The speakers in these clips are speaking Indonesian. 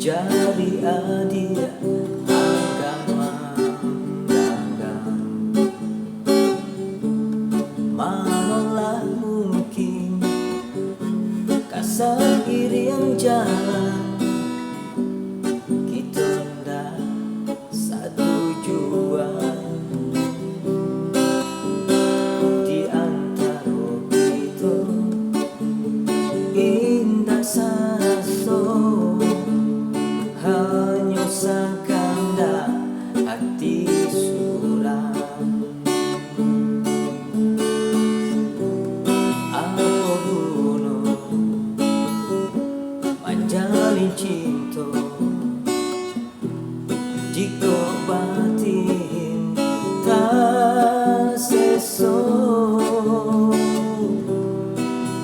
menjadi adia agama dagang. Manalah mungkin kasar irian jalan kita ndak satu jua di antara kita indah saso hanya sakanda hati suram. Apa guna menjalin cinta jika batin tak seso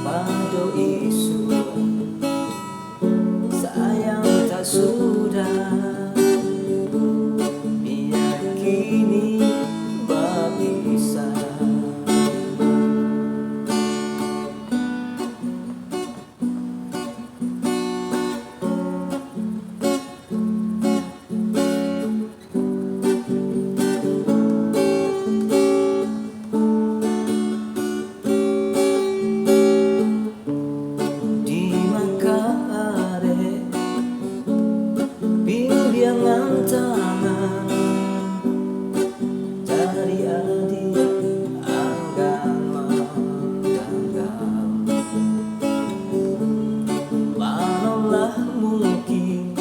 pada isu sayang tak sudah meyakini bisa. Bimbingan tangan dari adik agama dagang. Manalah mungkin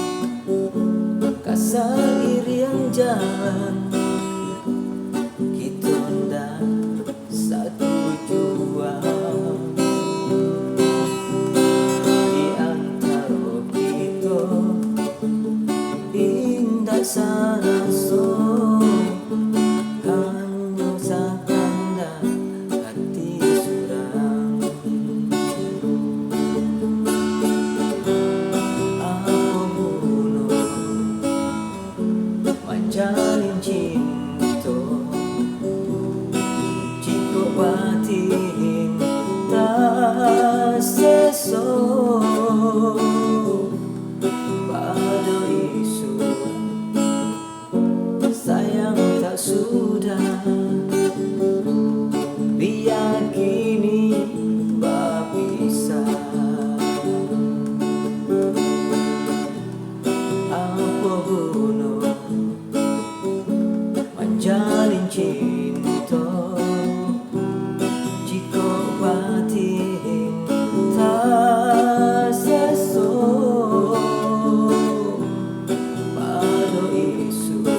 kasar irian jalan kita ndak satu jua di antara kita indah sanaso hanya sakanda hati suram. Apa guna menjalin cinta jika batin tak seso pada isu sayang tak sudah meyakini bisa. Apa guna menjalin cinta jika batin tak seso pada isu